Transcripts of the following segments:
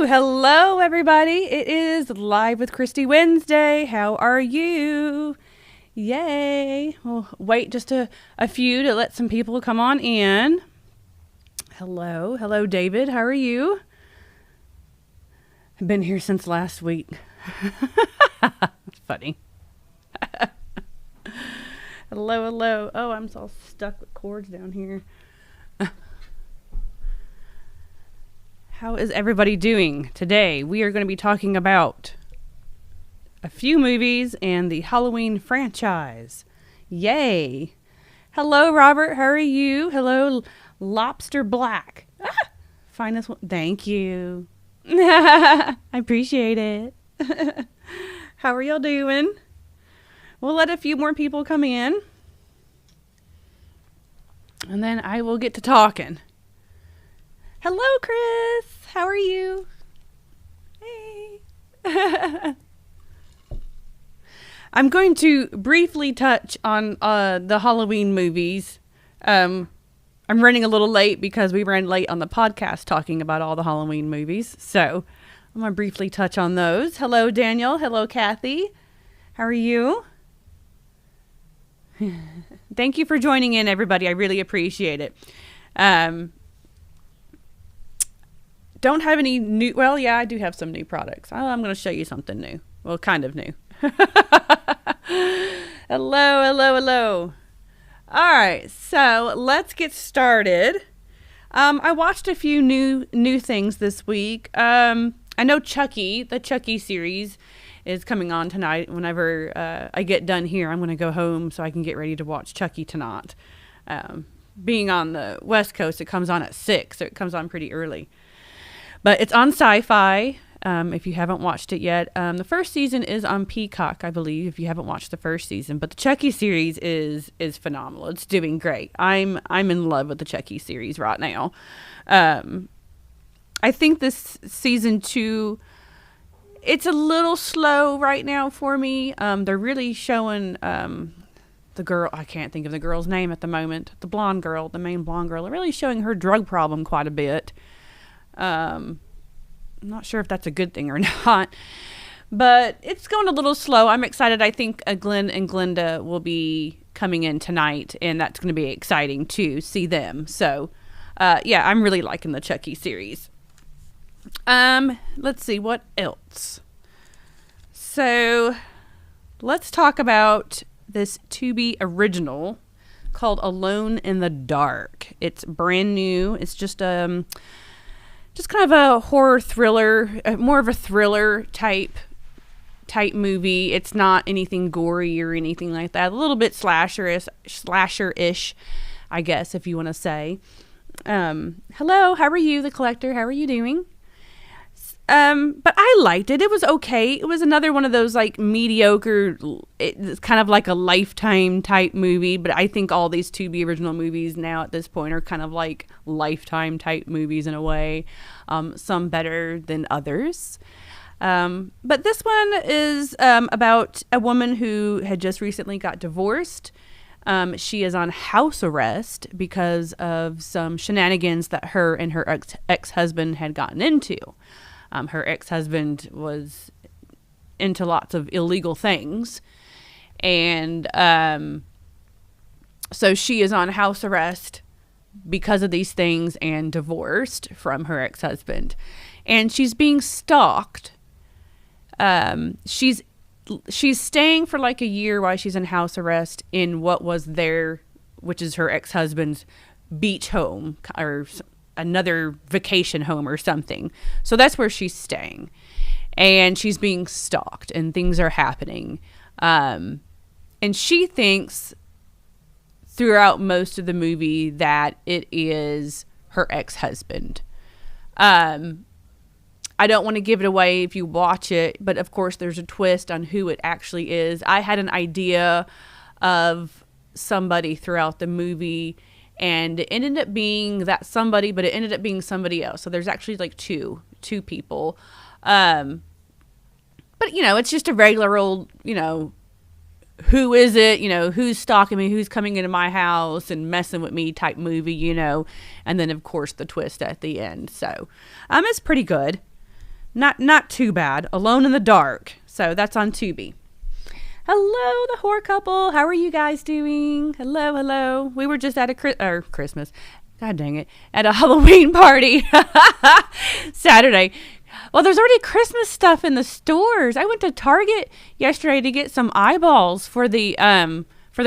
Hello, everybody. It is Live with Christy Wednesday. How are you? Yay. We'll wait just a few to let some people come on in. Hello. Hello, David. How are you? I've been here since last week. It's funny. Hello. Oh, I'm all stuck with cords down here. How is everybody doing today? We are going to be talking about a few movies and the Halloween franchise. Yay. Hello, Robert. How are you? Hello, Lobster Black. Finest one. Thank you. I appreciate it. How are y'all doing? We'll let a few more people come in, and then I will get to talking. Hello, Chris. How are you? Hey. I'm going to briefly touch on the Halloween movies. I'm running a little late because we ran late on the podcast talking about all the Halloween movies. So I'm going to briefly touch on those. Hello, Daniel. Hello, Kathy. How are you? Thank you for joining in, everybody. I really appreciate it. Don't have any new, well, yeah, I do have some new products. I'm going to show you something new. Well, kind of new. Hello. All right, so let's get started. I watched a few new things this week. I know Chucky, the Chucky series, is coming on tonight. Whenever I get done here, I'm going to go home so I can get ready to watch Chucky tonight. Being on the West Coast, it comes on at 6, so it comes on pretty early. But it's on Sci-Fi, if you haven't watched it yet. The first season is on Peacock, I believe, if you haven't watched the first season. But the Chucky series is phenomenal. It's doing great. I'm in love with the Chucky series right now. I think this season 2, it's a little slow right now for me. They're really showing the girl, I can't think of the girl's name at the moment, the blonde girl, the main blonde girl, they're really showing her drug problem quite a bit. I'm not sure if that's a good thing or not, but it's going a little slow. I'm excited. I think Glenn and Glenda will be coming in tonight, and that's going to be exciting to see them. So, yeah, I'm really liking the Chucky series. Let's see what else. So, let's talk about this Tubi original called Alone in the Dark. It's brand new. It's just kind of a horror thriller, more of a thriller type movie. It's not anything gory or anything like that. A little bit slasher-ish, I guess, if you want to say. Hello, how are you, The Collector? How are you doing? But I liked it. It was okay. It was another one of those like mediocre, it's kind of like a Lifetime type movie, but I think all these Tubi original movies now at this point are kind of like Lifetime type movies in a way. Some better than others. But this one is about a woman who had just recently got divorced. She is on house arrest because of some shenanigans that her and her ex-husband had gotten into. Her ex-husband was into lots of illegal things. And so she is on house arrest because of these things and divorced from her ex-husband. And she's being stalked. She's staying for like a year while she's in house arrest in what was which is her ex-husband's beach home or another vacation home or something. So that's where she's staying. And she's being stalked and things are happening. And she thinks throughout most of the movie that it is her ex-husband. I don't want to give it away if you watch it, but of course there's a twist on who it actually is. I had an idea of somebody throughout the movie, and it ended up being that somebody, but it ended up being somebody else. So there's actually like two people. But, you know, it's just a regular old, you know, who is it? You know, who's stalking me? Who's coming into my house and messing with me type movie, you know. And then, of course, the twist at the end. So, it's pretty good. Not too bad. Alone in the Dark. So that's on Tubi. Hello, the horror couple. How are you guys doing? Hello, hello. We were just at a Christmas. God dang it. At a Halloween party Saturday. Well, there's already Christmas stuff in the stores. I went to Target yesterday to get some eyeballs for the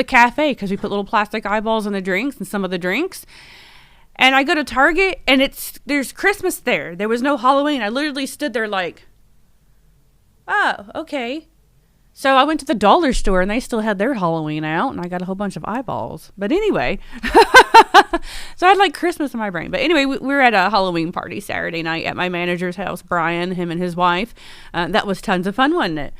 cafe because we put little plastic eyeballs in the drinks and some of the drinks. And I go to Target and there's Christmas there. There was no Halloween. I literally stood there like, oh, okay. So I went to the dollar store and they still had their Halloween out and I got a whole bunch of eyeballs. But anyway, so I had like Christmas in my brain. But anyway, we were at a Halloween party Saturday night at my manager's house, Brian, him and his wife. That was tons of fun, wasn't it?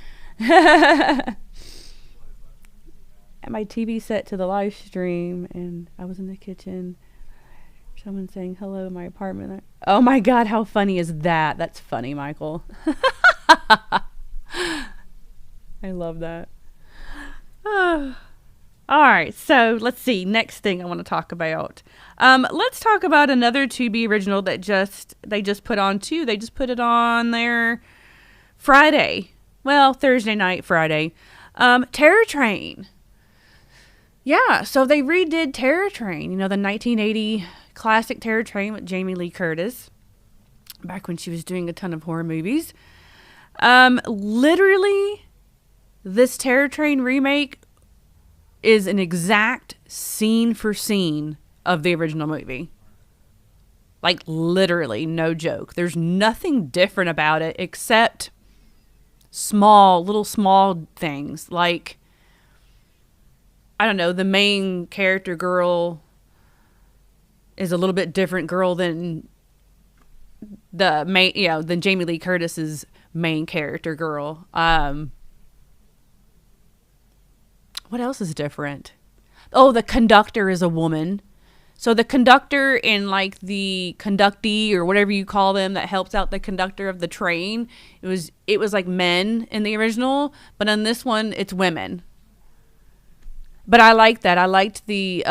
At my TV set to the live stream and I was in the kitchen. Someone saying hello in my apartment. Oh my God, how funny is that? That's funny, Michael. I love that. All right, so let's see. Next thing I want to talk about. Let's talk about another Tubi original that they just put on too. They just put it on there Friday. Well, Thursday night, Friday. Terror Train. Yeah, so they redid Terror Train. You know, the 1980 classic Terror Train with Jamie Lee Curtis. Back when she was doing a ton of horror movies. Literally, this Terror Train remake is an exact scene for scene of the original movie. Like, literally, no joke. There's nothing different about it except little small things. Like, I don't know, the main character girl is a little bit different girl than than Jamie Lee Curtis's main character girl. What else is different? Oh, the conductor is a woman. So the conductor and like the conductee or whatever you call them that helps out the conductor of the train, it was like men in the original, but on this one it's women. But I liked that. I liked the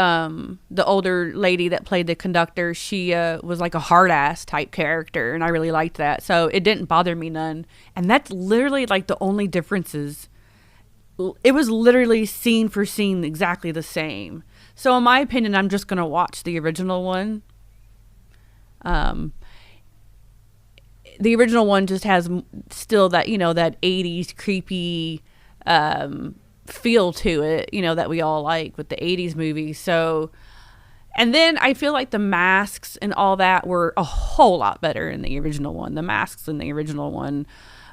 older lady that played the conductor. She was like a hard ass type character, and I really liked that. So it didn't bother me none. And that's literally like the only differences. It was literally scene for scene exactly the same. So in my opinion, I'm just gonna watch the original one. The original one just has still that, that 80s creepy feel to it, that we all like with the 80s movies. So, and then I feel like the masks and all that were a whole lot better in the original one. The masks in the original one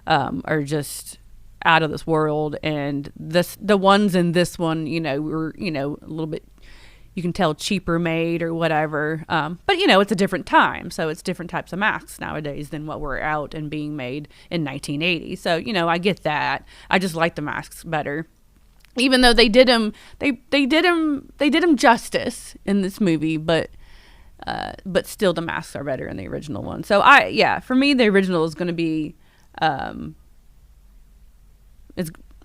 are just out of this world, and the ones in this one, were a little bit, you can tell, cheaper made or whatever. But it's a different time, so it's different types of masks nowadays than what were out and being made in 1980. So I get that. I just like the masks better. Even though they did him justice in this movie, but still the masks are better in the original one. So for me, the original is going to be, I'm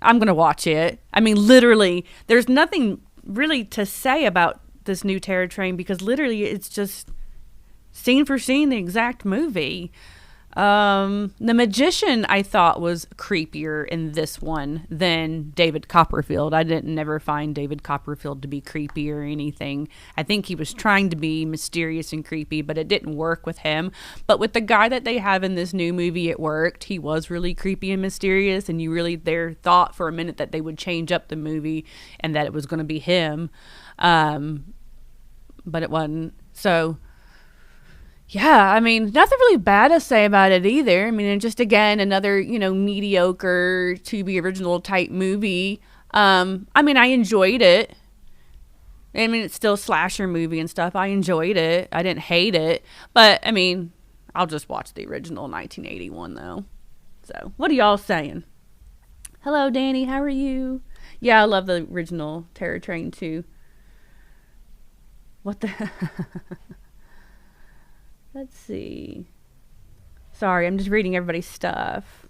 going to watch it. I mean, literally, there's nothing really to say about this new Terror Train because literally it's just scene for scene the exact movie. The Magician I thought was creepier in this one than David Copperfield. I never find David Copperfield to be creepy or anything. I think he was trying to be mysterious and creepy, but it didn't work with him. But with the guy that they have in this new movie, it worked. He was really creepy and mysterious, and you really thought for a minute that they would change up the movie and that it was going to be him. But it wasn't. So yeah, I mean, nothing really bad to say about it either. I mean, and just again, another, mediocre Tubi original type movie. I mean, I enjoyed it. I mean, it's still a slasher movie and stuff. I enjoyed it. I didn't hate it. But, I mean, I'll just watch the original 1981, though. So, what are y'all saying? Hello, Danny. How are you? Yeah, I love the original Terror Train, too. What the... Let's see. Sorry, I'm just reading everybody's stuff.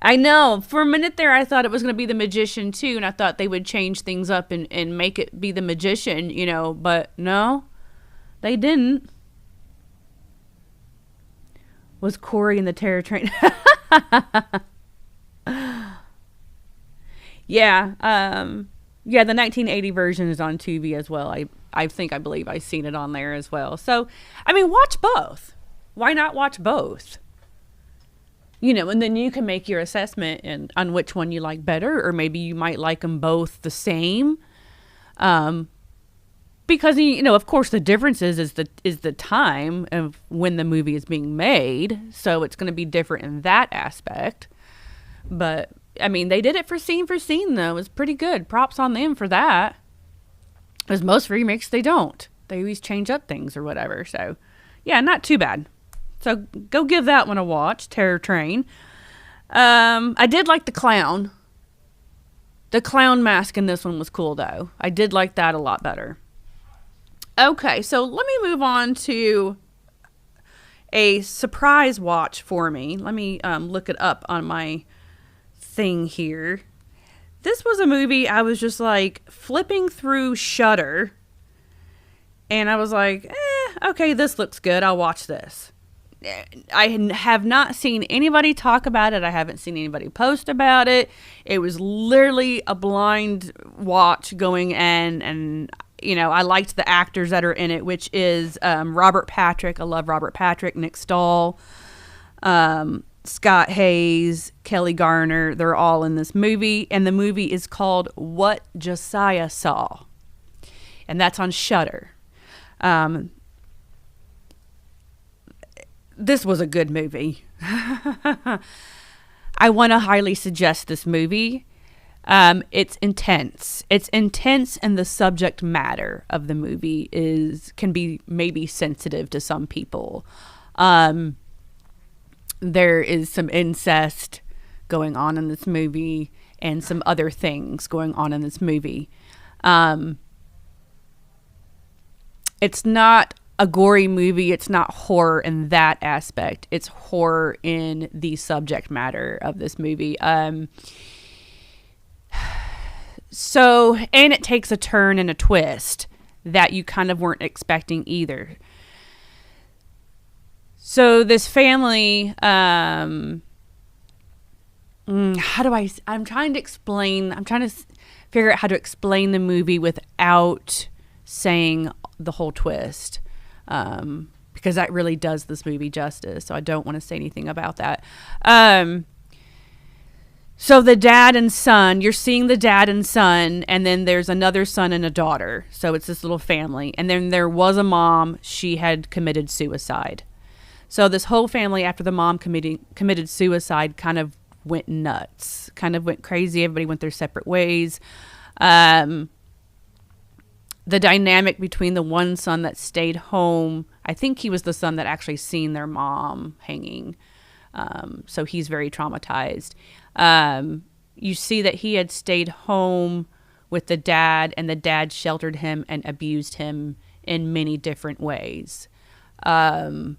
I know. For a minute there, I thought it was going to be The Magician, too. And I thought they would change things up and make it be The Magician, But no, they didn't. Was Corey in the Terror Train? Yeah. Yeah, the 1980 version is on Tubi as well. I believe I've seen it on there as well. So, I mean, watch both. Why not watch both? And then you can make your assessment on which one you like better, or maybe you might like them both the same. Because, of course, the difference is the time of when the movie is being made. So it's going to be different in that aspect. But, I mean, they did it for scene, though. It was pretty good. Props on them for that. Because most remakes, they don't. They always change up things or whatever. So, yeah, not too bad. So, go give that one a watch, Terror Train. I did like the clown. The clown mask in this one was cool, though. I did like that a lot better. Okay, so let me move on to a surprise watch for me. Let me look it up on my thing here. This was a movie I was just like flipping through Shudder, and I was like, okay, this looks good. I'll watch this. I have not seen anybody talk about it. I haven't seen anybody post about it. It was literally a blind watch going in, and I liked the actors that are in it, which is Robert Patrick. I love Robert Patrick, Nick Stahl, Scott Hayes, Kelly Garner. They're all in this movie, and the movie is called What Josiah Saw, and that's on Shudder. This was a good movie. I want to highly suggest this movie. It's intense. And the subject matter of the movie can be maybe sensitive to some people. There is some incest going on in this movie and some other things going on in this movie. It's not a gory movie. It's not horror in that aspect. It's horror in the subject matter of this movie. So, and it takes a turn and a twist that you kind of weren't expecting either. So this family, I'm trying to figure out how to explain the movie without saying the whole twist. Because that really does this movie justice. So I don't want to say anything about that. So the dad and son, you're seeing the dad and son, and then there's another son and a daughter. So it's this little family. And then there was a mom. She had committed suicide. So this whole family, after the mom committed suicide, kind of went nuts, kind of went crazy. Everybody went their separate ways. The dynamic between the one son that stayed home, I think he was the son that actually seen their mom hanging. So he's very traumatized. You see that he had stayed home with the dad, and the dad sheltered him and abused him in many different ways. And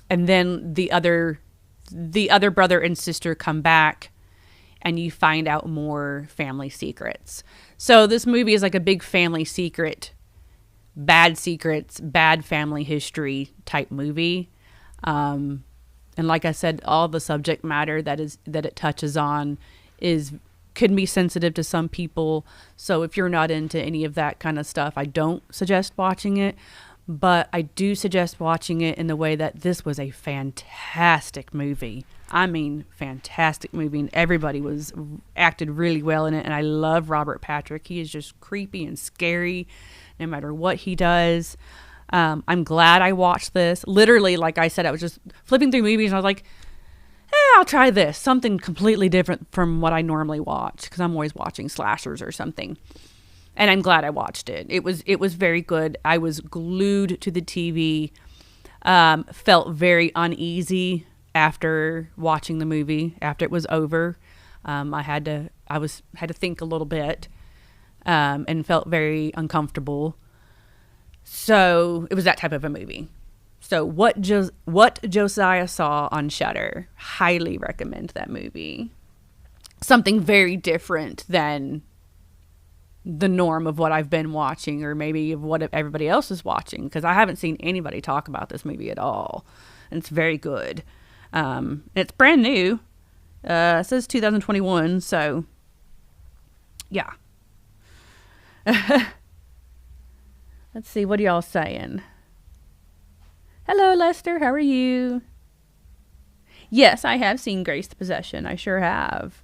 then the other brother and sister come back, and you find out more family secrets. So this movie is like a big family secrets, bad family history type movie. And like I said, all the subject matter that it touches on could be sensitive to some people. So if you're not into any of that kind of stuff, I don't suggest watching it. But I do suggest watching it in the way that this was a fantastic movie. I mean, fantastic movie. And everybody acted really well in it. And I love Robert Patrick. He is just creepy and scary no matter what he does. I'm glad I watched this. Literally, like I said, I was just flipping through movies and I was like, I'll try this. Something completely different from what I normally watch, because I'm always watching slashers or something. And I'm glad I watched it. It was very good. I was glued to the TV. Felt very uneasy after watching the movie. After it was over, I had to think a little bit, and felt very uncomfortable. So it was that type of a movie. So what Josiah Saw on Shudder. Highly recommend that movie. Something very different than the norm of what I've been watching, or maybe of what everybody else is watching, because I haven't seen anybody talk about this movie at all. And it's very good. It's brand new. It says 2021, so yeah. Let's see, what are y'all saying? Hello, Lester, how are you? Yes, I have seen Grace the Possession. I sure have.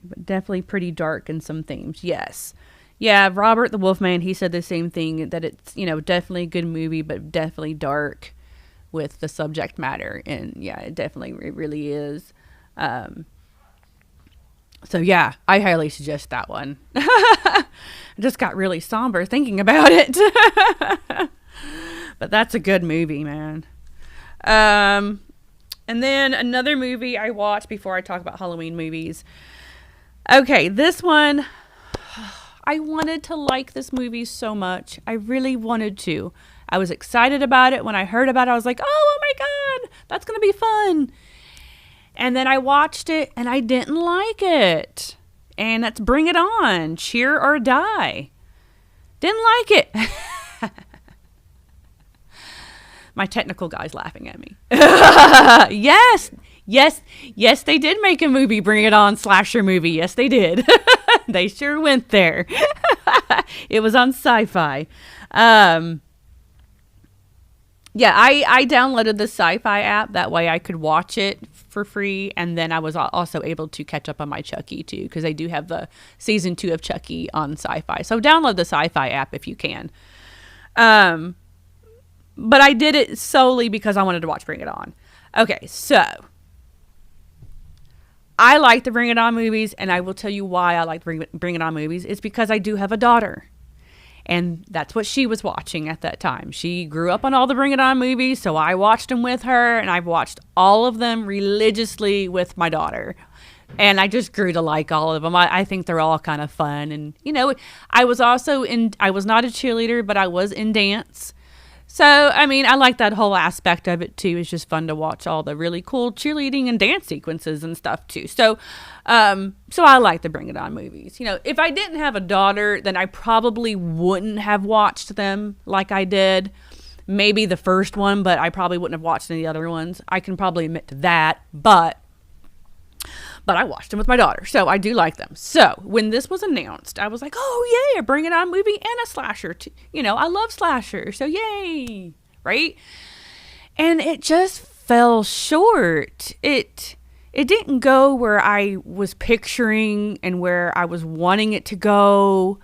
But definitely pretty dark in some themes. Yes. Yeah, Robert the Wolfman, he said the same thing, that it's, definitely a good movie, but definitely dark with the subject matter. And yeah, it really is. So yeah, I highly suggest that one. I just got really somber thinking about it. But that's a good movie, man. And then another movie I watched before I talk about Halloween movies. Okay, this one, I wanted to like this movie so much. I really wanted to. I was excited about it. When I heard about it, I was like, oh my God, that's going to be fun. And then I watched it and I didn't like it. And that's Bring It On, Cheer or Die. Didn't like it. My technical guy's laughing at me. Yes, they did make a movie, Bring It On, slasher movie. Yes, they did. They sure went there. It was on Sci-Fi. Yeah, I downloaded the Sci-Fi app. That way I could watch it for free. And then I was also able to catch up on my Chucky too, because they do have the season 2 of Chucky on Sci-Fi. So download the Sci-Fi app if you can. But I did it solely because I wanted to watch Bring It On. Okay, so I like the Bring It On movies, and I will tell you why I like Bring It On movies. It's because I do have a daughter. And that's what she was watching at that time. She grew up on all the Bring It On movies, so I watched them with her, and I've watched all of them religiously with my daughter. And I just grew to like all of them. I think they're all kind of fun. And, I was not a cheerleader, but I was in dance. So, I mean, I like that whole aspect of it, too. It's just fun to watch all the really cool cheerleading and dance sequences and stuff, too. So I like the Bring It On movies. If I didn't have a daughter, then I probably wouldn't have watched them like I did. Maybe the first one, but I probably wouldn't have watched any other ones. I can probably admit to that, but I watched them with my daughter, so I do like them. So when this was announced, I was like, oh, yay, a Bring It On movie and a slasher. I love slasher, so yay, right? And it just fell short. It didn't go where I was picturing and where I was wanting it to go.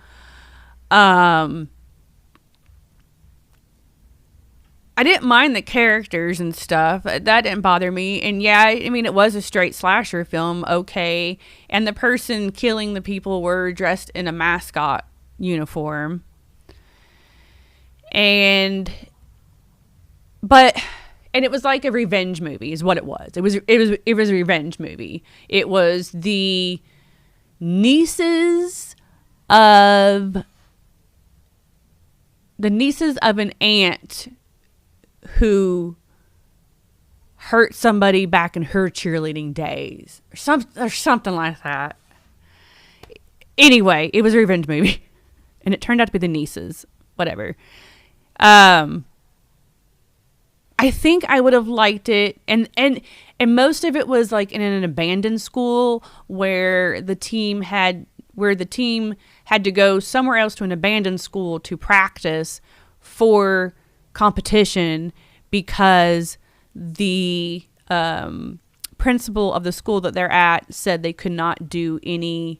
I didn't mind the characters and stuff. That didn't bother me. And yeah, I mean, it was a straight slasher film, okay. And the person killing the people were dressed in a mascot uniform. And it was like a revenge movie is what it was. It was a revenge movie. It was the nieces of an aunt who hurt somebody back in her cheerleading days or something like that. Anyway, it was a revenge movie and it turned out to be the nieces, whatever. I think I would have liked it. And most of it was like in an abandoned school where the team had to go somewhere else to an abandoned school to practice for competition because the principal of the school that they're at said they could not do any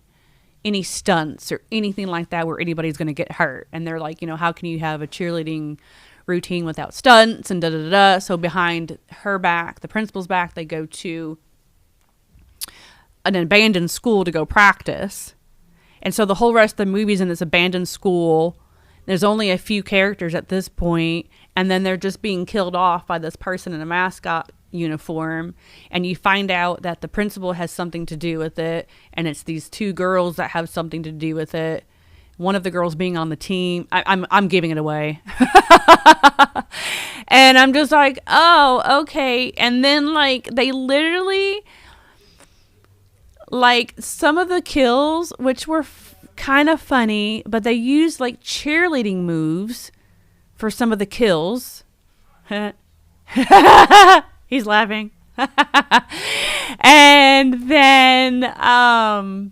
stunts or anything like that where anybody's going to get hurt. And they're like, how can you have a cheerleading routine without stunts and da-da-da-da. So behind her back, the principal's back, they go to an abandoned school to go practice. And so the whole rest of the movie's in this abandoned school. There's only a few characters at this point, and then they're just being killed off by this person in a mascot uniform, and you find out that the principal has something to do with it, and it's these two girls that have something to do with it. One of the girls being on the team. I'm giving it away. And I'm just like, oh, okay. And then they literally, some of the kills, which were kind of funny, but they use like cheerleading moves for some of the kills. He's laughing. And then I'll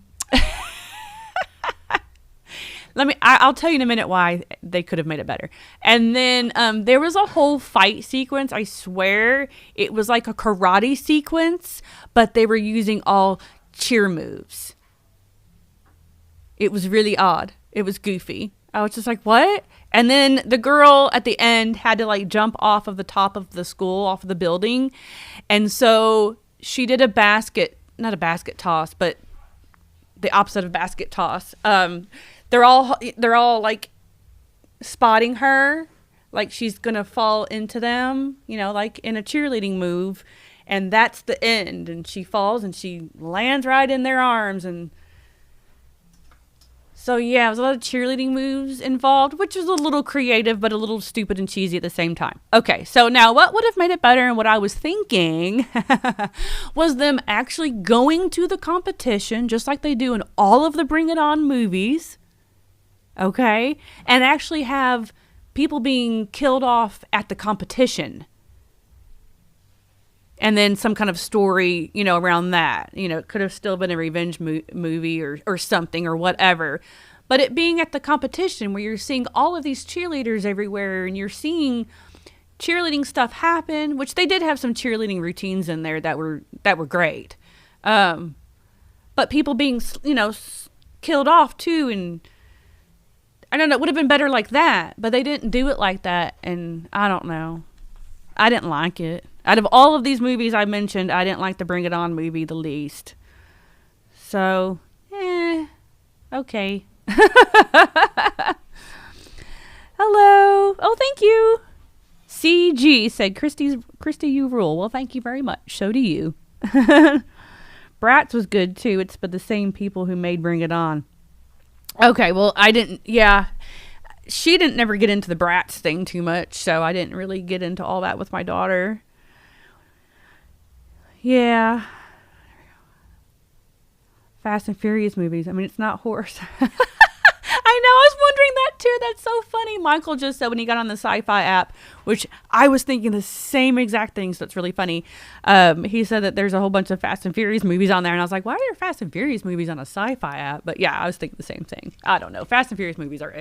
tell you in a minute why they could have made it better. And then there was a whole fight sequence. I swear it was like a karate sequence, but they were using all cheer moves. It was really odd. It was goofy. I was just like, what? And then the girl at the end had to like jump off of the top of the school, off of the building. And so she did not a basket toss, but the opposite of basket toss. They're all like spotting her, like she's gonna fall into them, like in a cheerleading move, and that's the end. And she falls and she lands right in their arms, and so yeah, there was a lot of cheerleading moves involved, which was a little creative, but a little stupid and cheesy at the same time. Okay, so now what would have made it better, and what I was thinking was them actually going to the competition, just like they do in all of the Bring It On movies, okay, and actually have people being killed off at the competition. And then some kind of story, around that. It could have still been a revenge movie or something or whatever. But it being at the competition where you're seeing all of these cheerleaders everywhere and you're seeing cheerleading stuff happen, which they did have some cheerleading routines in there that were great. But people being, killed off too. And I don't know, it would have been better like that. But they didn't do it like that. And I don't know. I didn't like it. Out of all of these movies I mentioned, I didn't like the Bring It On movie the least. So, okay. Hello. Oh, thank you. CG said, Christy, you rule. Well, thank you very much. So do you. Bratz was good too. It's but the same people who made Bring It On. Okay, well, she didn't never get into the Bratz thing too much, so I didn't really get into all that with my daughter. Yeah. Fast and Furious movies. I mean, it's not horse. I know, I was wondering that too. That's so funny. Michael just said when he got on the Sci-Fi app, which I was thinking the same exact thing, so it's really funny. He said that there's a whole bunch of Fast and Furious movies on there, and I was like, why are there Fast and Furious movies on a Sci-Fi app? But yeah, I was thinking the same thing. I don't know. Fast and Furious movies are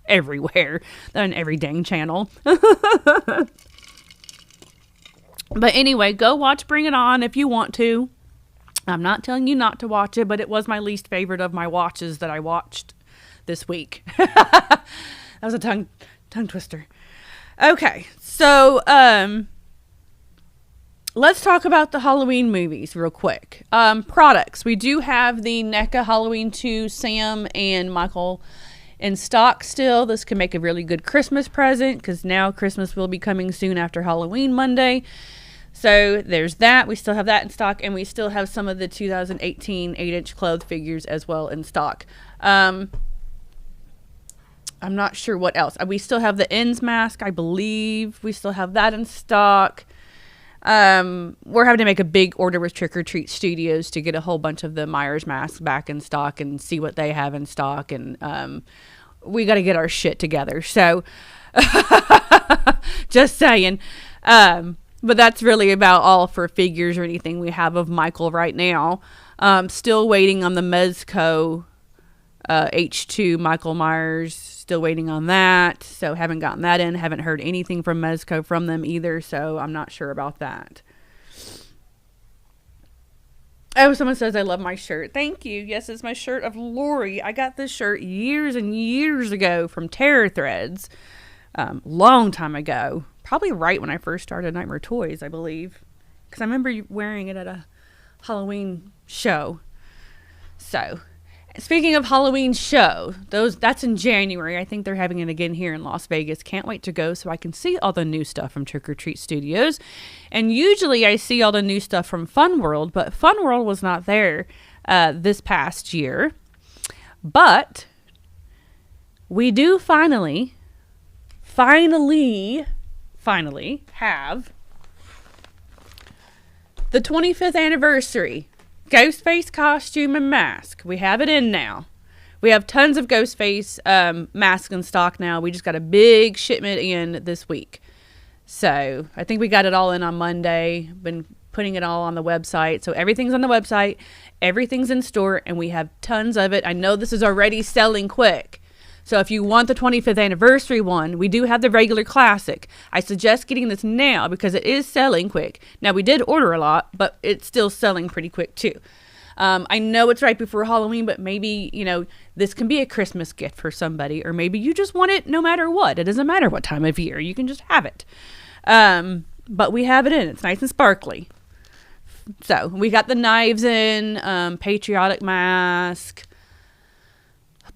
everywhere. They're on every dang channel. But anyway, go watch Bring It On if you want to. I'm not telling you not to watch it, but it was my least favorite of my watches that I watched this week. That was a tongue twister. Okay, so let's talk about the Halloween movies real quick. Products. We do have the NECA Halloween 2 Sam and Michael in stock still. This can make a really good Christmas present because now Christmas will be coming soon after Halloween Monday. So there's that. We still have that in stock, and we still have some of the 2018 8-inch clothed figures as well in stock. I'm not sure what else. We still have the Ends mask, I believe. We still have that in stock. We're having to make a big order with Trick or Treat Studios to get a whole bunch of the Myers masks back in stock and see what they have in stock. And we got to get our shit together. So just saying. But that's really about all for figures or anything we have of Michael right now. Still waiting on the Mezco H2 Michael Myers. Still waiting on that. So haven't gotten that in. Haven't heard anything from Mezco from them either. So I'm not sure about that. Oh, someone says I love my shirt. Thank you. Yes, it's my shirt of Lori. I got this shirt years and years ago from Terror Threads. Long time ago. Probably right when I first started Nightmare Toys, I believe. Because I remember wearing it at a Halloween show. So, speaking of Halloween show, that's in January. I think they're having it again here in Las Vegas. Can't wait to go so I can see all the new stuff from Trick or Treat Studios. And usually I see all the new stuff from Fun World, but Fun World was not there this past year. But we do finally have the 25th anniversary Ghostface costume and mask. We have it in now. We have tons of Ghostface masks in stock now. We just got a big shipment in this week. So I think we got it all in on Monday. Been putting it all on the website. So everything's on the website. Everything's in store. And we have tons of it. I know this is already selling quick. So if you want the 25th anniversary one, we do have the regular classic. I suggest getting this now because it is selling quick. Now, we did order a lot, but it's still selling pretty quick too. I know it's right before Halloween, but maybe, this can be a Christmas gift for somebody, or maybe you just want it no matter what. It doesn't matter what time of year. You can just have it. But we have it in. It's nice and sparkly. So we got the knives in, patriotic mask,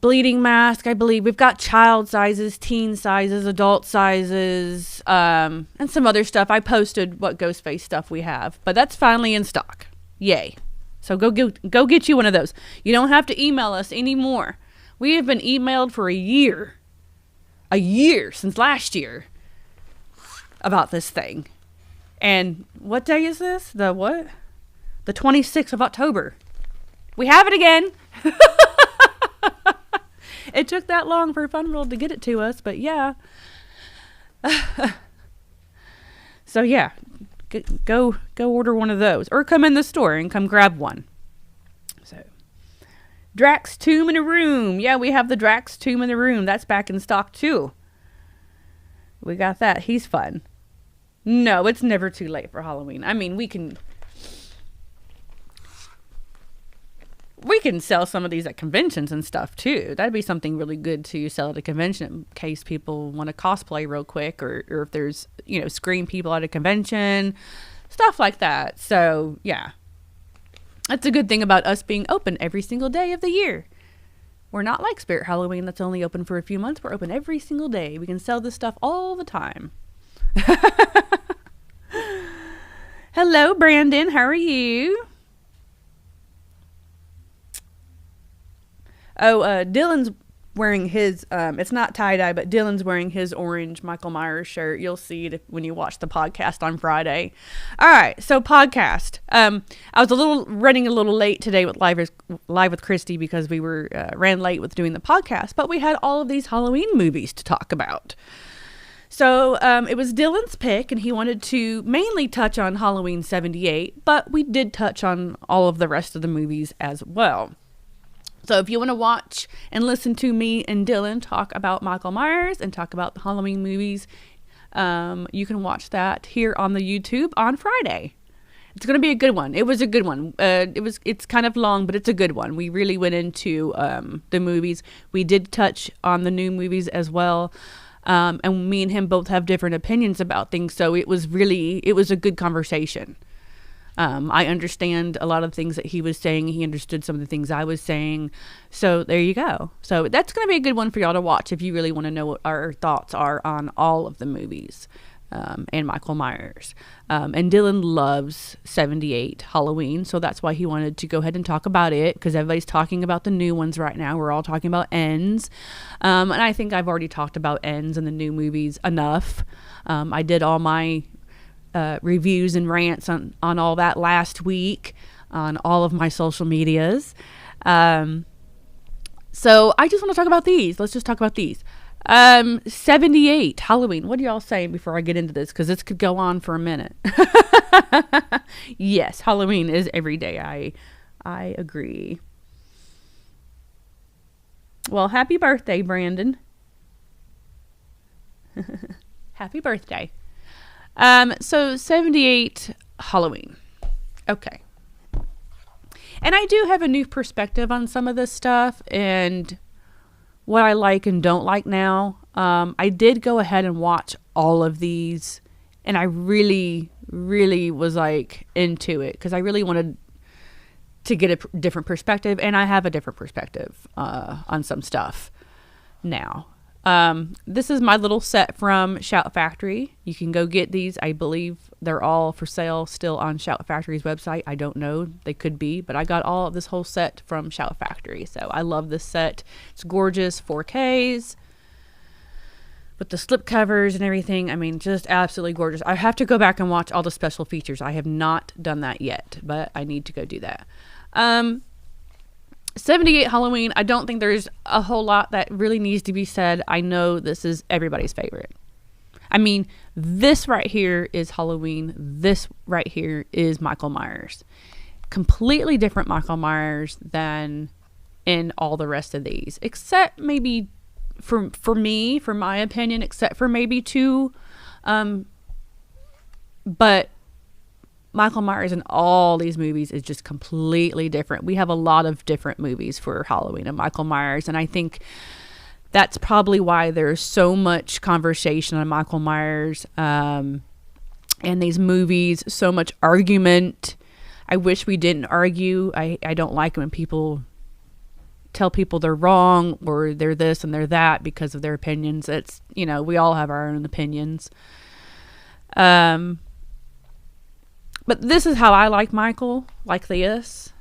bleeding mask, I believe. We've got child sizes, teen sizes, adult sizes, and some other stuff. I posted what Ghostface stuff we have, but that's finally in stock. Yay. So go get you one of those. You don't have to email us anymore. We have been emailed for a year since last year about this thing. And what day is this? The what? The 26th of October. We have it again. It took that long for Fun World to get it to us, but yeah. So yeah, go order one of those, or come in the store and come grab one. So, Drax Tomb in a Room. Yeah, we have the Drax Tomb in the Room. That's back in stock too. We got that. He's fun. No, it's never too late for Halloween. I mean, we can sell some of these at conventions and stuff too. That'd be something really good to sell at a convention in case people want to cosplay real quick, or if there's, Scream people at a convention, stuff like that. So yeah, that's a good thing about us being open every single day of the year. We're not like Spirit Halloween that's only open for a few months. We're open every single day. We can sell this stuff all the time. Hello, Brandon. How are you? Oh, Dylan's wearing his, it's not tie-dye, but Dylan's wearing his orange Michael Myers shirt. You'll see it when you watch the podcast on Friday. All right, so podcast. I was running a little late today with Live with Christy because we ran late with doing the podcast, but we had all of these Halloween movies to talk about. So it was Dylan's pick, and he wanted to mainly touch on Halloween 78, but we did touch on all of the rest of the movies as well. So if you want to watch and listen to me and Dylan talk about Michael Myers and talk about the Halloween movies, you can watch that here on the YouTube on Friday. It's going to be a good one. It was a good one. It's kind of long, but it's a good one. We really went into the movies. We did touch on the new movies as well. And me and him both have different opinions about things. So it was a good conversation. I understand a lot of things that he was saying. He understood some of the things I was saying. So there you go. So that's going to be a good one for y'all to watch if you really want to know what our thoughts are on all of the movies and Michael Myers. And Dylan loves 78 Halloween. So that's why he wanted to go ahead and talk about it, because everybody's talking about the new ones right now. We're all talking about Ends. And I think I've already talked about Ends and the new movies enough. I did all my reviews and rants on all that last week on all of my social medias. So I just want to talk about these. Let's just talk about these. 78 Halloween. What are y'all saying before I get into this? Because this could go on for a minute. Yes, Halloween is every day. I agree. Well, happy birthday, Brandon. Happy birthday. So 78 Halloween. Okay. And I do have a new perspective on some of this stuff and what I like and don't like now. I did go ahead and watch all of these, and I really, really was like into it because I really wanted to get a different perspective, and I have a different perspective on some stuff now. This is my little set from Shout Factory. You can go get these. I believe they're all for sale still on Shout Factory's website. I don't know. They could be, but I got all of this whole set from Shout Factory. So I love this set. It's gorgeous, 4Ks with the slip covers and everything. I mean, just absolutely gorgeous. I have to go back and watch all the special features. I have not done that yet, but I need to go do that. 78 Halloween, I don't think there's a whole lot that really needs to be said. I know this is everybody's favorite. I mean, this right here is Halloween. This right here is Michael Myers. Completely different Michael Myers than in all the rest of these. Except maybe, for me, for my opinion, except for maybe two. But Michael Myers in all these movies is just completely different. We have a lot of different movies for Halloween and Michael Myers, and I think that's probably why there's so much conversation on Michael Myers and these movies, so much argument. I wish we didn't argue. I don't like when people tell people they're wrong or they're this and they're that because of their opinions. It's, we all have our own opinions. But this is how I like Michael, like this,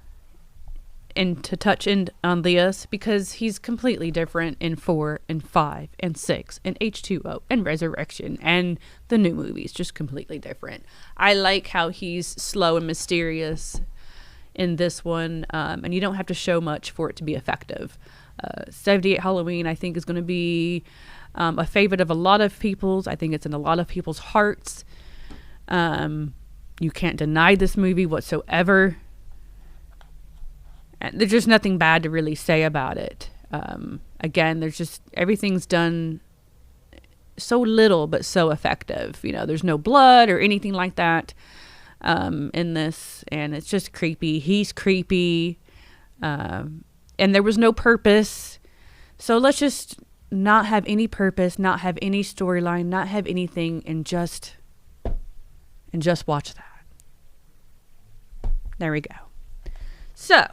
and to touch in on this, because he's completely different in 4 and 5 and 6 and H2O and Resurrection and the new movies, just completely different. I like how he's slow and mysterious in this one, and you don't have to show much for it to be effective. 78 Halloween, I think, is going to be a favorite of a lot of people's. I think it's in a lot of people's hearts. You can't deny this movie whatsoever. And there's just nothing bad to really say about it. Again, there's just, everything's done so little but so effective. There's no blood or anything like that in this, and it's just creepy. He's creepy, and there was no purpose. So let's just not have any purpose, not have any storyline, not have anything, and just watch that. There we go. So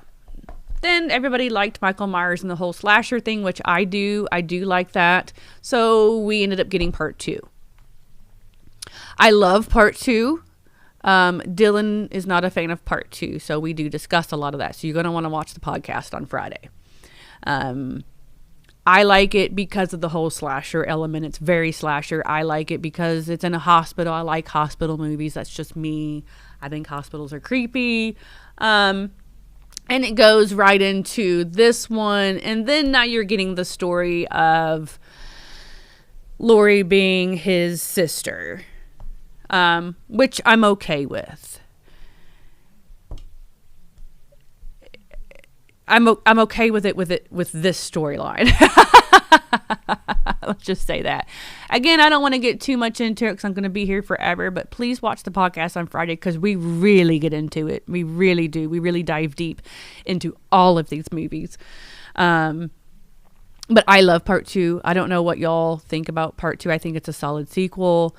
then everybody liked Michael Myers and the whole slasher thing, which I do like that. So we ended up getting part 2. I love part 2. Dylan is not a fan of part 2, so we do discuss a lot of that. So you're going to want to watch the podcast on Friday. I like it because of the whole slasher element. It's very slasher. I like it because it's in a hospital. I like hospital movies. That's just me. I think hospitals are creepy. And it goes right into this one. And then now you're getting the story of Laurie being his sister, which I'm okay with. I'm okay with it with this storyline. Let's just say that. Again, I don't want to get too much into it because I'm going to be here forever, but please watch the podcast on Friday because we really get into it. We really do. We really dive deep into all of these movies. But I love part 2. I don't know what y'all think about part 2. I think it's a solid sequel.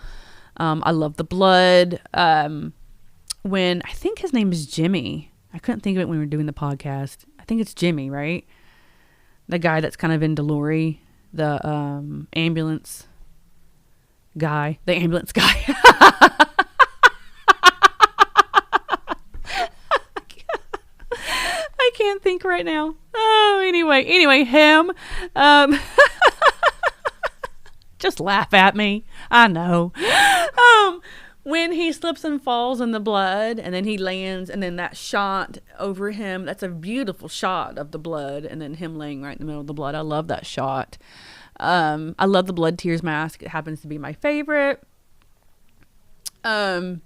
I love the blood. When I think his name is Jimmy. I couldn't think of it when we were doing the podcast. I think it's Jimmy, right? The guy that's kind of into Laurie. The ambulance guy. The ambulance guy. I can't think right now. Oh, anyway, him. Just laugh at me. I know. When he slips and falls in the blood and then he lands, and then that shot over him, that's a beautiful shot of the blood, and then him laying right in the middle of the blood. I love that shot. I love the blood tears mask. It happens to be my favorite. Yeah,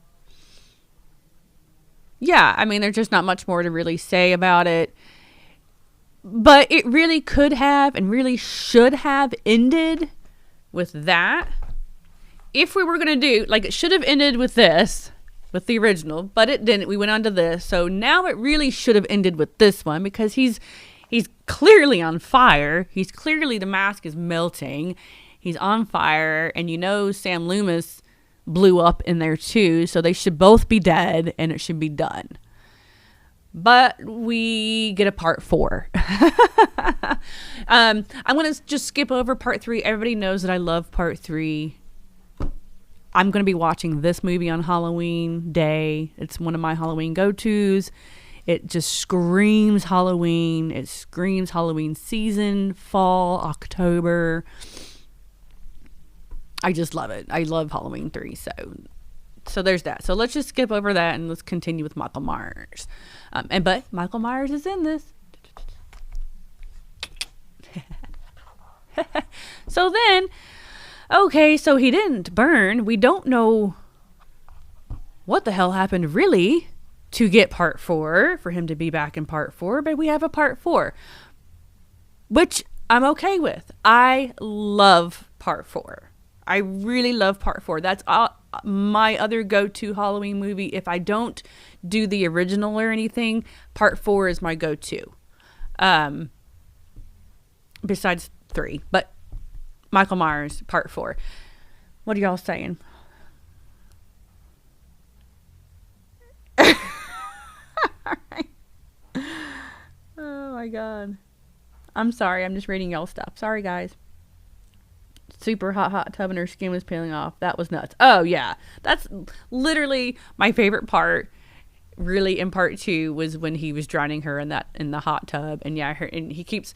I mean, there's just not much more to really say about it. But it really could have and really should have ended with that. If we were going to do, like, it should have ended with this, with the original, but it didn't. We went on to this. So now it really should have ended with this one because he's clearly on fire. He's clearly, the mask is melting. He's on fire. And Sam Loomis blew up in there too. So they should both be dead and it should be done. But we get a part 4. I'm going to just skip over part 3. Everybody knows that I love part 3. I'm going to be watching this movie on Halloween Day. It's one of my Halloween go-tos. It just screams Halloween. It screams Halloween season, fall, October. I just love it. I love Halloween 3. So there's that. So let's just skip over that and let's continue with Michael Myers. But Michael Myers is in this. So then, okay, so he didn't burn. We don't know what the hell happened really to get part 4, for him to be back in part 4, but we have a part 4, which I'm okay with. I love part 4. I really love part 4. That's my other go-to Halloween movie. If I don't do the original or anything, part 4 is my go-to. Besides 3, but Michael Myers, part 4. What are y'all saying? Alright. Oh my god. I'm sorry, I'm just reading y'all stuff. Sorry, guys. Super hot tub and her skin was peeling off. That was nuts. Oh yeah, that's literally my favorite part. Really, in part 2 was when he was drowning her in the hot tub, and yeah, and he keeps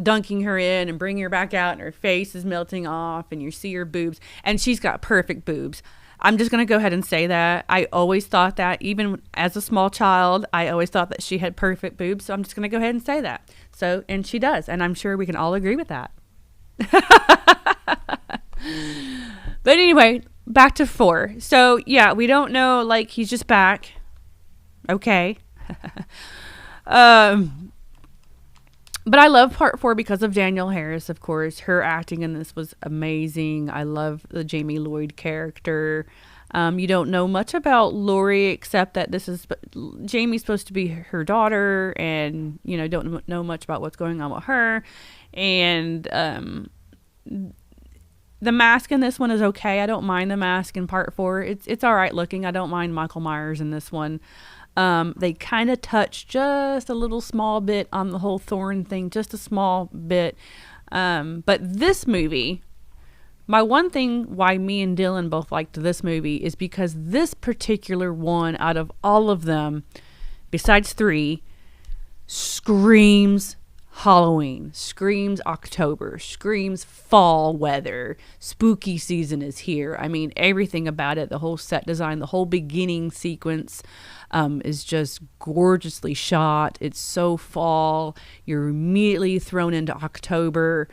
dunking her in and bringing her back out, and her face is melting off, and you see her boobs, and she's got perfect boobs. I'm just gonna go ahead and say that I always thought that, even as a small child, I always thought that she had perfect boobs. So I'm just gonna go ahead and say that. So, and she does, and I'm sure we can all agree with that. But anyway, back to 4. So yeah, we don't know, like, he's just back. Okay. But I love part 4 because of Danielle Harris, of course. Her acting in this was amazing. I love the Jamie Lloyd character. You don't know much about Laurie except that Jamie's supposed to be her daughter, and don't know much about what's going on with her. And the mask in this one is okay. I don't mind the mask in part 4. It's all right looking. I don't mind Michael Myers in this one. They kind of touch just a little small bit on the whole Thorn thing, just a small bit. But this movie, my one thing why me and Dylan both liked this movie is because this particular one out of all of them, besides 3, screams Halloween, screams October, screams fall weather, spooky season is here. I mean, everything about it, the whole set design, the whole beginning sequence is just gorgeously shot. It's so fall. You're immediately thrown into October,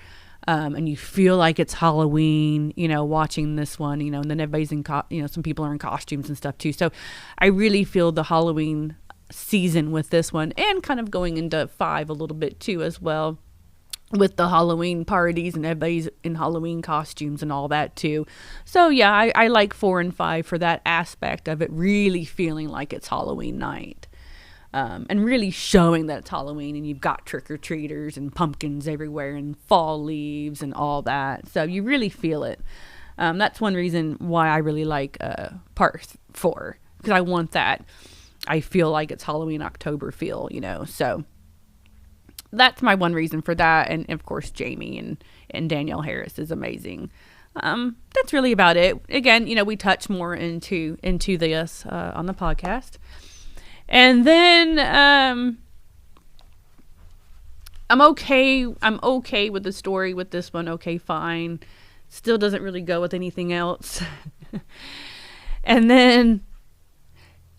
and you feel like it's Halloween, watching this one, and then everybody's in, some people are in costumes and stuff too. So I really feel the Halloween season with this one, and kind of going into 5 a little bit too as well, with the Halloween parties and everybody's in Halloween costumes and all that too. So yeah, I like 4 and 5 for that aspect of it really feeling like it's Halloween night, and really showing that it's Halloween, and you've got trick-or-treaters and pumpkins everywhere and fall leaves and all that, so you really feel it. That's one reason why I really like part 4, because I want that. I feel like it's Halloween October feel, so that's my one reason for that. And of course, Jamie and Danielle Harris is amazing. That's really about it. Again, we touch more into this on the podcast. And then I'm okay with the story with this one. Okay, fine. Still doesn't really go with anything else.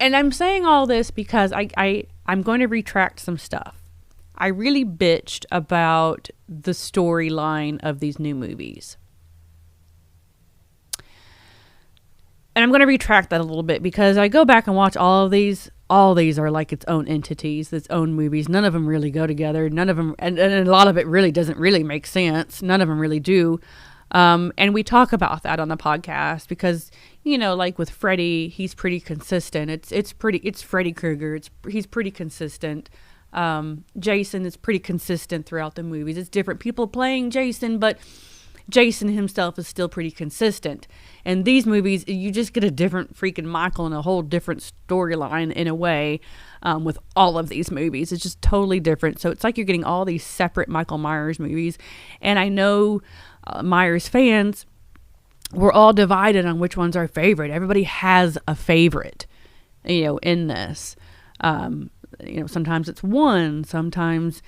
And I'm saying all this because I'm going to retract some stuff. I really bitched about the storyline of these new movies. And I'm going to retract that a little bit, because I go back and watch all of these. All these are like its own entities, its own movies. None of them really go together. None of them, and a lot of it really doesn't really make sense. None of them really do. And we talk about that on the podcast because, like with Freddy, he's pretty consistent. It's Freddy Krueger. He's pretty consistent. Jason is pretty consistent throughout the movies. It's different people playing Jason, but Jason himself is still pretty consistent. And these movies, you just get a different freaking Michael and a whole different storyline in a way, with all of these movies. It's just totally different. So it's like you're getting all these separate Michael Myers movies. And I know Myers fans, we're all divided on which one's our favorite. Everybody has a favorite, in this. Sometimes it's 1, sometimes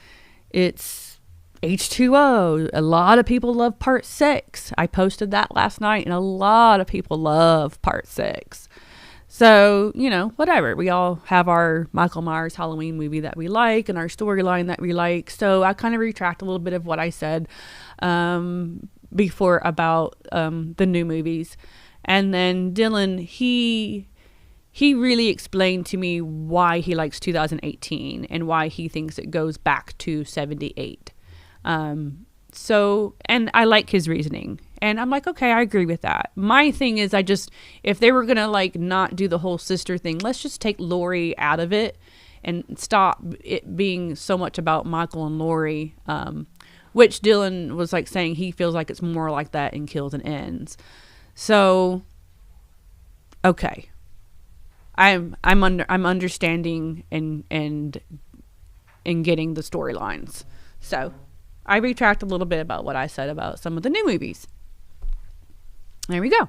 it's H2O. A lot of people love part 6. I posted that last night, and a lot of people love part 6. So, whatever. We all have our Michael Myers Halloween movie that we like and our storyline that we like. So I kind of retract a little bit of what I said before about the new movies. And then Dylan, he really explained to me why he likes 2018 and why he thinks it goes back to 78. And I like his reasoning. And I'm like, okay, I agree with that. My thing is, if they were going to like not do the whole sister thing, let's just take Laurie out of it and stop it being so much about Michael and Laurie, which Dylan was like saying he feels like it's more like that in Kills and Ends. So, okay. I'm understanding and getting the storylines. So I retract a little bit about what I said about some of the new movies. There we go.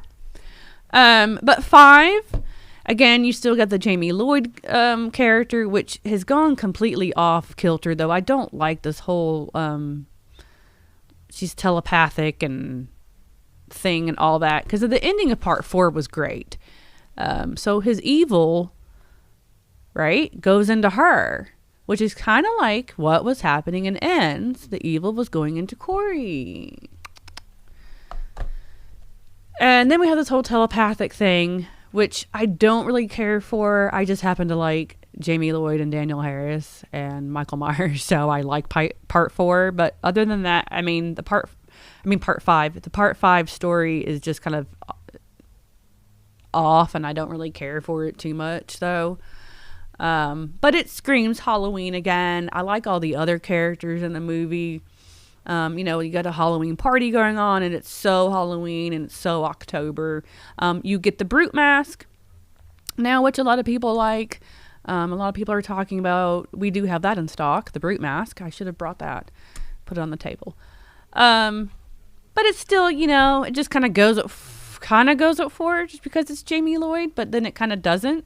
But 5, again, you still got the Jamie Lloyd character, which has gone completely off kilter, though. I don't like this whole she's telepathic and thing and all that, because the ending of part 4 was great. So his evil, right, goes into her, which is kind of like what was happening in Ends. The evil was going into Corey. And then we have this whole telepathic thing, which I don't really care for. I just happen to like Jamie Lloyd and Daniel Harris and Michael Myers, so I like part 4. But other than that, part 5. The part 5 story is just kind of off, and I don't really care for it too much, though. But it screams Halloween again. I like all the other characters in the movie. You got a Halloween party going on, and it's so Halloween and it's so October. You get the Brute mask now, which a lot of people like. A lot of people are talking about. We do have that in stock, the Brute mask. I should have brought that, put it on the table. But it's still, it just kind of goes at 4 just because it's Jamie Lloyd, but then it kind of doesn't.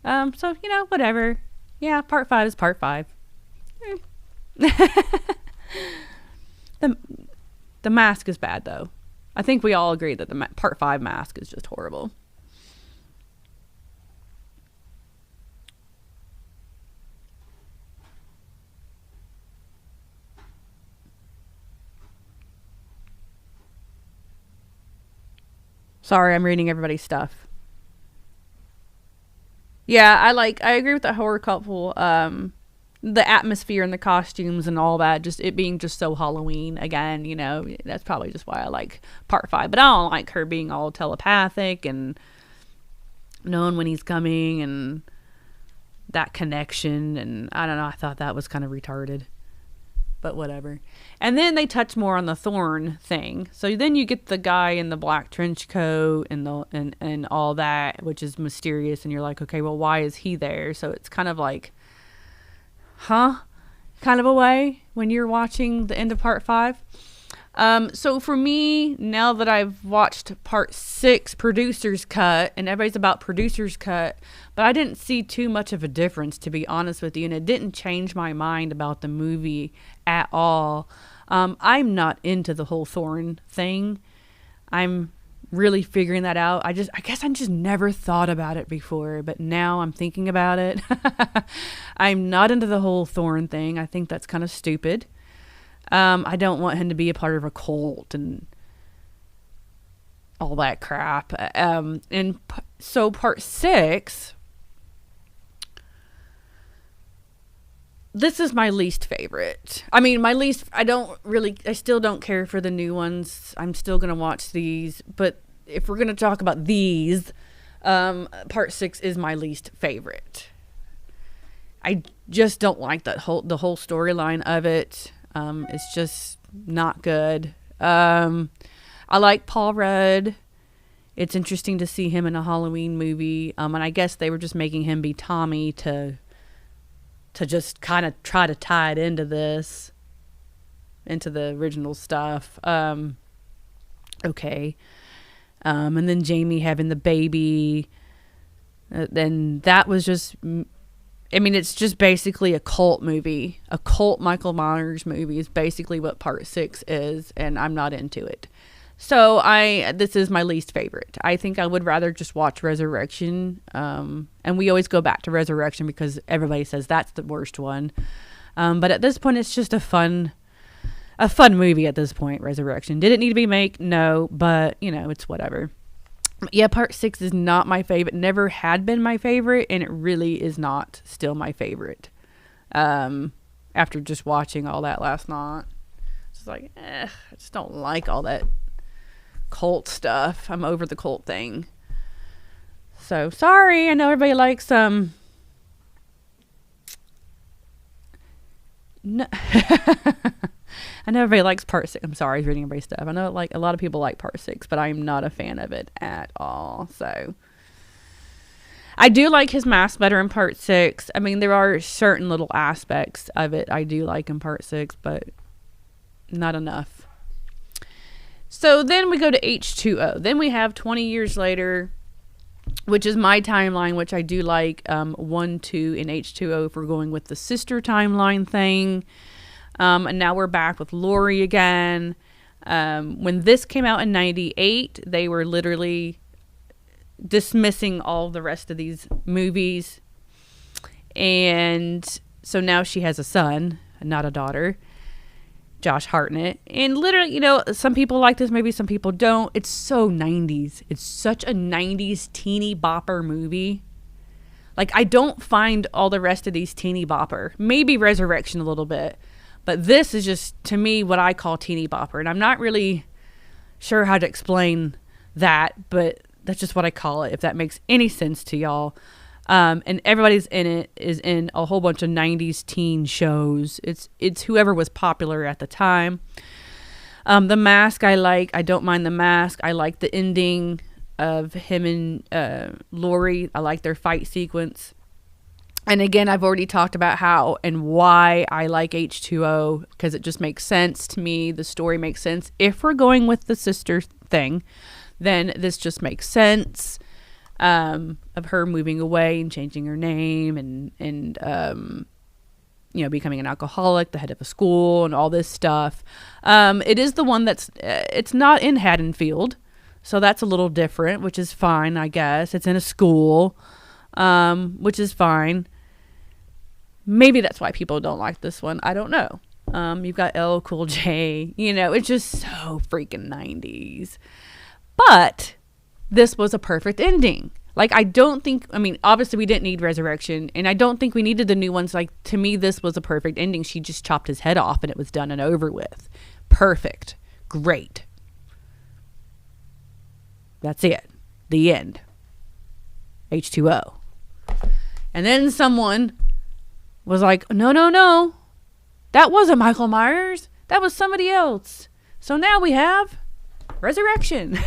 So, whatever. Yeah, part 5 is part 5. The mask is bad, though. I think we all agree that the part 5 mask is just horrible. Sorry, I'm reading everybody's stuff. Yeah, I agree with the horror couple. The atmosphere and the costumes and all that, just it being just so Halloween again, that's probably just why I like part 5. But I don't like her being all telepathic and knowing when he's coming and that connection. And I don't know, I thought that was kind of retarded. But whatever. And then they touch more on the Thorn thing. So then you get the guy in the black trench coat and and all that, which is mysterious. And you're like, okay, well, why is he there? So it's kind of like, kind of a way when you're watching the end of part 5. So for me, now that I've watched part 6 producer's cut, and everybody's about producer's cut, but I didn't see too much of a difference, to be honest with you, and it didn't change my mind about the movie at all. I'm not into the whole Thorn thing. I'm really figuring that out. I guess I just never thought about it before, but now I'm thinking about it. I'm not into the whole Thorn thing. I think that's kind of stupid. I don't want him to be a part of a cult and all that crap. So part 6, this is my least favorite. I still don't care for the new ones. I'm still going to watch these, but if we're going to talk about these, part 6 is my least favorite. I just don't like the whole storyline of it. It's just not good. I like Paul Rudd. It's interesting to see him in a Halloween movie. And I guess they were just making him be Tommy to just kind of try to tie it into the original stuff. Okay. And then Jamie having the baby. Then that was just... it's just basically a cult movie. A cult Michael Myers movie is basically what part 6 is, and I'm not into it. So this is my least favorite. I think I would rather just watch Resurrection. And we always go back to Resurrection because everybody says that's the worst one. But at this point, it's just a fun movie at this point, Resurrection. Did it need to be made? No, but it's whatever. Yeah, part 6 is not my favorite. Never had been my favorite, and it really is not still my favorite. After just watching all that last night, it's like, I just don't like all that cult stuff. I'm over the cult thing. So sorry. I know everybody likes no. I know everybody likes part 6. I'm sorry, I was reading everybody's stuff. I know like a lot of people like part 6, but I'm not a fan of it at all. So I do like his mask better in part 6. I mean, there are certain little aspects of it I do like in part 6, but not enough. So then we go to H2O. Then we have 20 years later, which is my timeline, which I do like. 1, 2, and H2O if we're going with the sister timeline thing. And now we're back with Laurie again. When this came out in 98, they were literally dismissing all the rest of these movies. And so now she has a son, not a daughter, Josh Hartnett. And literally, some people like this movie, some people don't. It's so 90s. It's such a 90s teeny bopper movie. Like, I don't find all the rest of these teeny bopper. Maybe Resurrection a little bit. But this is just, to me, what I call teeny bopper. And I'm not really sure how to explain that, but that's just what I call it, if that makes any sense to y'all. And everybody's in it is in a whole bunch of 90s teen shows. It's whoever was popular at the time. The Mask I like. I don't mind The Mask. I like the ending of him and Laurie. I like their fight sequence. And again, I've already talked about how and why I like H2O, because it just makes sense to me. The story makes sense. If we're going with the sister thing, then this just makes sense. Of her moving away and changing her name and becoming an alcoholic, the head of a school, and all this stuff. It is the one that's it's not in Haddonfield, so that's a little different, which is fine, I guess. It's in a school, which is fine. Maybe that's why people don't like this one. I don't know. You've got LL Cool J. It's just so freaking 90s. But this was a perfect ending. Like, obviously we didn't need Resurrection, and I don't think we needed the new ones. Like, to me, this was a perfect ending. She just chopped his head off, and it was done and over with. Perfect. Great. That's it. The end. H2O. And then someone was like, no. That wasn't Michael Myers. That was somebody else. So now we have Resurrection.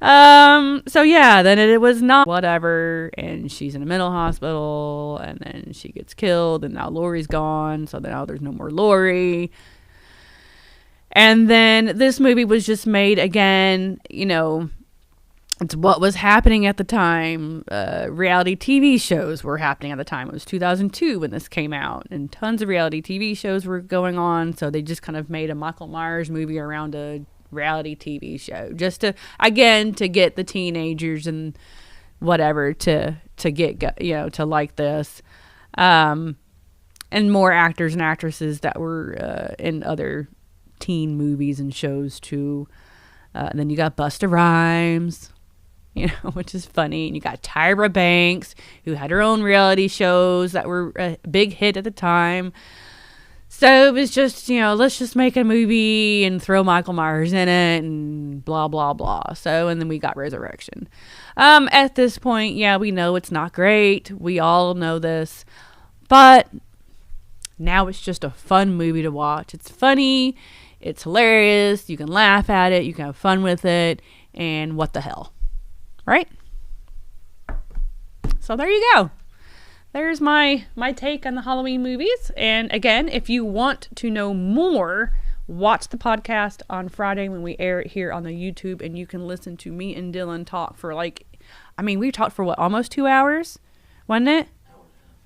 So yeah, then it was not whatever, and she's in a mental hospital, and then she gets killed, and now Laurie's gone, so now there's no more Laurie. And then this movie was just made again, it's what was happening at the time. Reality TV shows were happening at the time. It was 2002 when this came out, and tons of reality TV shows were going on, so they just kind of made a Michael Myers movie around a reality TV show, just to get the teenagers and whatever to get to like this, and more actors and actresses that were in other teen movies and shows too. And then you got Busta Rhymes, which is funny, and you got Tyra Banks, who had her own reality shows that were a big hit at the time. So it was just, let's just make a movie and throw Michael Myers in it and blah, blah, blah. So, and then we got Resurrection. At this point, yeah, we know it's not great. We all know this. But now it's just a fun movie to watch. It's funny. It's hilarious. You can laugh at it. You can have fun with it. And what the hell? Right? So there you go. There's my take on the Halloween movies. And again, if you want to know more, watch the podcast on Friday when we air it here on the YouTube, and you can listen to me and Dylan talk for we talked for what, almost 2 hours? Wasn't it?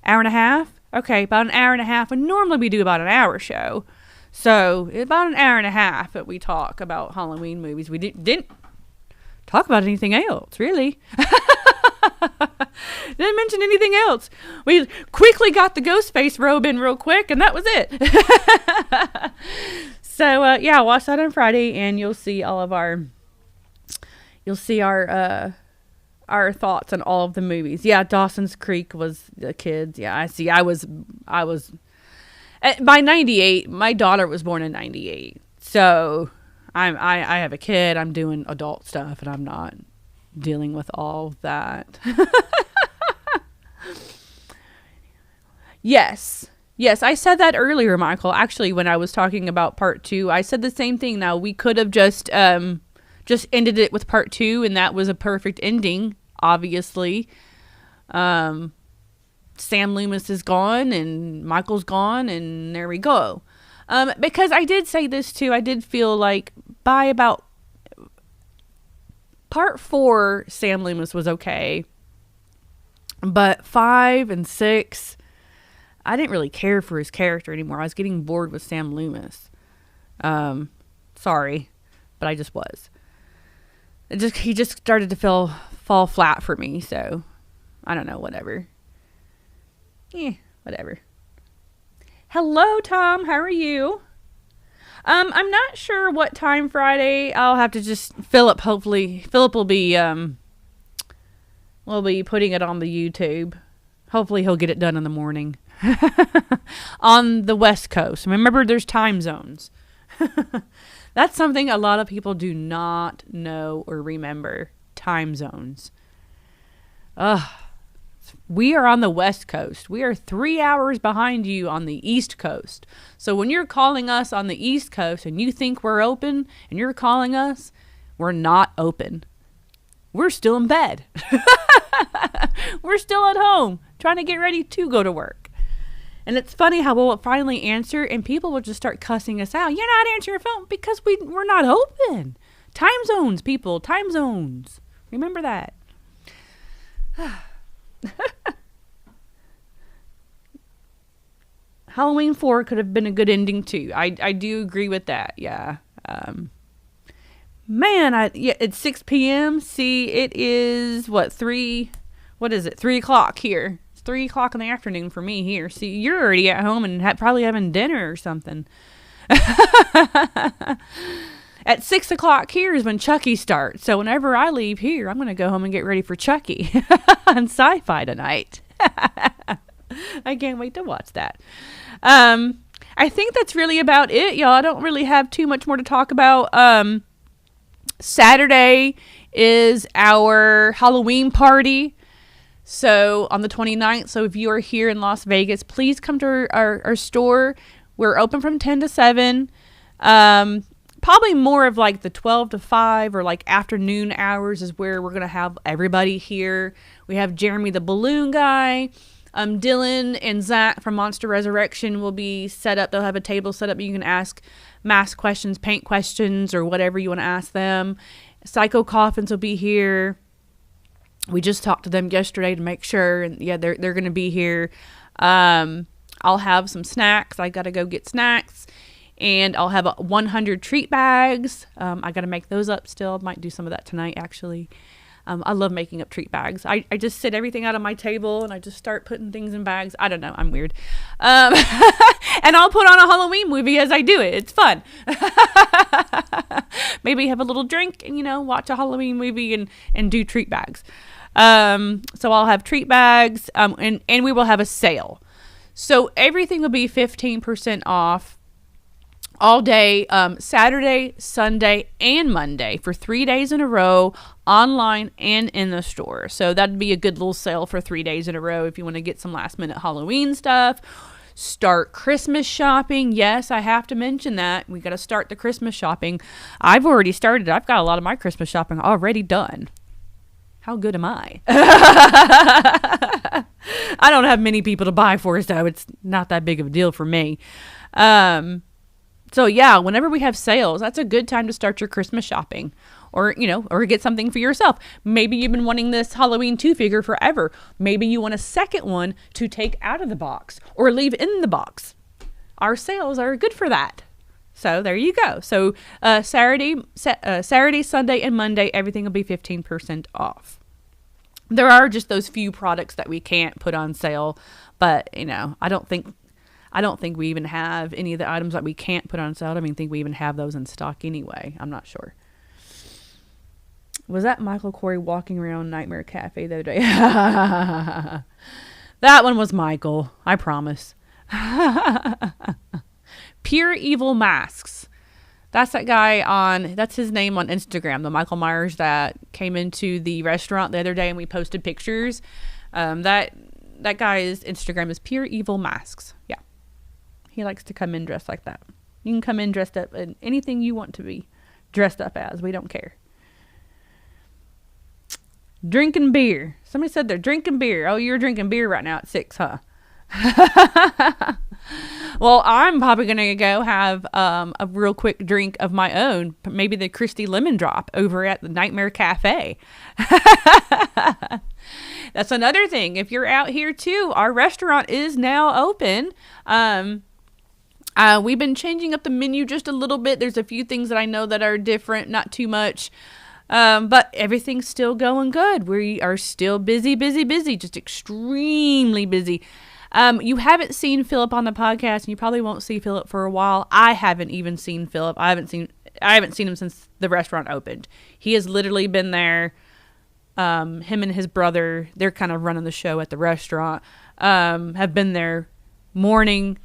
Hour and a half? Okay, about an hour and a half. And normally we do about an hour show. So about an hour and a half that we talk about Halloween movies. We didn't talk about anything else, really. Didn't mention anything else. We quickly got the Ghostface robe in real quick, and that was it. So yeah, watch that on Friday, and you'll see our thoughts on all of the movies. Yeah, Dawson's Creek was the kids. Yeah, I see. I was by 98. My daughter was born in 98, so I have a kid. I'm doing adult stuff, and I'm not dealing with all of that. Yes, I said that earlier, Michael. Actually, when I was talking about part 2, I said the same thing. Now, we could have just ended it with part 2, and that was a perfect ending, obviously. Sam Loomis is gone, and Michael's gone, and there we go. Because I did say this, too. I did feel like by about part 4, Sam Loomis was okay. But 5 and 6... I didn't really care for his character anymore. I was getting bored with Sam Loomis. Sorry, but I just was. He just started to fall flat for me. So I don't know. Whatever. Whatever. Hello, Tom. How are you? I'm not sure what time Friday. I'll have to just Philip. Hopefully, Philip will be putting it on the YouTube. Hopefully, he'll get it done in the morning. On the West Coast. Remember, there's time zones. That's something a lot of people do not know or remember. Time zones. We are on the West Coast. We are 3 hours behind you on the East Coast. So when you're calling us on the East Coast and you think we're open and you're calling us, we're not open. We're still in bed. We're still at home trying to get ready to go to work. And it's funny how we'll finally answer and people will just start cussing us out. You're not answering your phone because we're not open. Time zones, people. Time zones. Remember that. Halloween 4 could have been a good ending too. I do agree with that. Yeah. It's 6 p.m. See, it is 3 o'clock here. 3 o'clock in the afternoon for me here. See, you're already at home and probably having dinner or something. At 6 o'clock here is when Chucky starts. So whenever I leave here, I'm going to go home and get ready for Chucky on Sci-Fi tonight. I can't wait to watch that. I think that's really about it, y'all. I don't really have too much more to talk about. Saturday is our Halloween party. So on the 29th, so if you are here in Las Vegas, please come to our store. We're open from 10 to 7. Probably more of like the 12 to 5 or like afternoon hours is where we're going to have everybody here. We have Jeremy the Balloon Guy. Dylan and Zach from Monster Resurrection will be set up. They'll have a table set up. You can ask mask questions, paint questions, or whatever you want to ask them. Psycho Coffins will be here. We just talked to them yesterday to make sure, and yeah, they're going to be here. I'll have some snacks. I got to go get snacks, and I'll have 100 treat bags. I got to make those up still. Might do some of that tonight, actually. I love making up treat bags. I just sit everything out on my table, and I just start putting things in bags. I don't know. I'm weird. And I'll put on a Halloween movie as I do it. It's fun. Maybe have a little drink and, watch a Halloween movie and do treat bags. So I'll have treat bags, and we will have a sale. So everything will be 15% off all day, Saturday, Sunday, and Monday for 3 days in a row, online and in the store. So that'd be a good little sale for 3 days in a row if you want to get some last minute Halloween stuff. Start Christmas shopping. Yes, I have to mention that. We got to start the Christmas shopping. I've already started. I've got a lot of my Christmas shopping already done. How good am I? I don't have many people to buy for, so it's not that big of a deal for me. So yeah, whenever we have sales, that's a good time to start your Christmas shopping, or get something for yourself. Maybe you've been wanting this Halloween 2 figure forever. Maybe you want a second one to take out of the box or leave in the box. Our sales are good for that. So there you go. So Saturday, Sunday, and Monday, everything will be 15% off. There are just those few products that we can't put on sale, but I don't think we even have any of the items that we can't put on sale. I don't even think we even have those in stock anyway. I'm not sure. Was that Michael Corey walking around Nightmare Cafe the other day? That one was Michael. I promise. Pure Evil Masks. That's that guy that's his name on Instagram, the Michael Myers that came into the restaurant the other day and we posted pictures. That guy's Instagram is Pure Evil Masks. Yeah. He likes to come in dressed like that. You can come in dressed up in anything you want to be dressed up as. We don't care. Drinking beer. Somebody said they're drinking beer. Oh, you're drinking beer right now at 6, huh? Well, I'm probably going to go have a real quick drink of my own. Maybe the Christy Lemon Drop over at the Nightmare Cafe. That's another thing. If you're out here too, our restaurant is now open. We've been changing up the menu just a little bit. There's a few things that I know that are different, not too much. But everything's still going good. We are still busy, just extremely busy. You haven't seen Philip on the podcast, and you probably won't see Philip for a while. I haven't even seen Philip. I haven't seen him since the restaurant opened. He has literally been there. Him and his brother, they're kind of running the show at the restaurant, have been there morning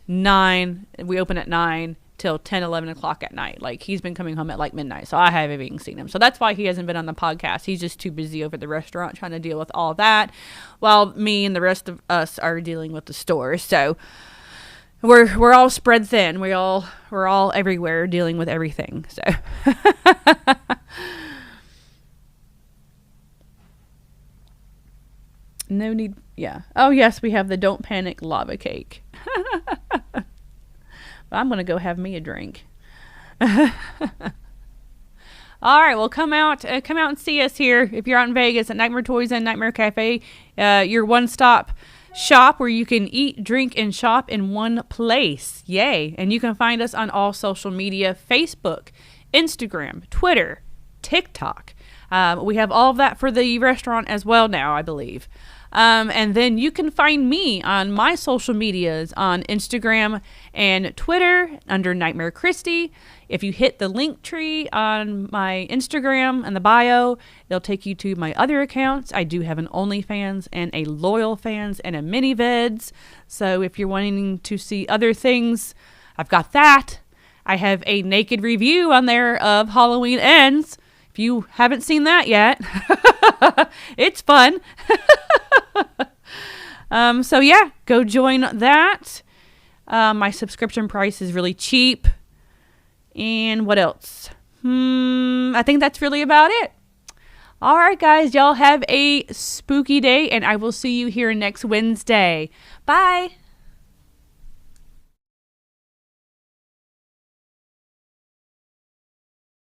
9. We open at 9. Till 10, 11 o'clock at night. Like, he's been coming home at like midnight, so I haven't even seen him. So that's why he hasn't been on the podcast. He's just too busy over the restaurant trying to deal with all that, while me and the rest of us are dealing with the store. So we're all spread thin. We're all everywhere dealing with everything. So no need. Yeah. Oh yes, we have the Don't Panic lava cake. I'm going to go have me a drink. All right, well, come out and see us here if you're out in Vegas at Nightmare Toys and Nightmare Cafe, your one-stop shop where you can eat, drink, and shop in one place. Yay. And you can find us on all social media, Facebook, Instagram, Twitter, TikTok. We have all of that for the restaurant as well now, I believe. And then you can find me on my social medias on Instagram and Twitter under Nightmare Christy. If you hit the link tree on my Instagram and the bio, it'll take you to my other accounts. I do have an OnlyFans and a Loyal Fans and a ManyVids. So if you're wanting to see other things, I've got that. I have a naked review on there of Halloween Ends. If you haven't seen that yet, it's fun. So yeah, go join that. My subscription price is really cheap. And what else? I think that's really about it. All right, guys, y'all have a spooky day, and I will see you here next Wednesday. Bye.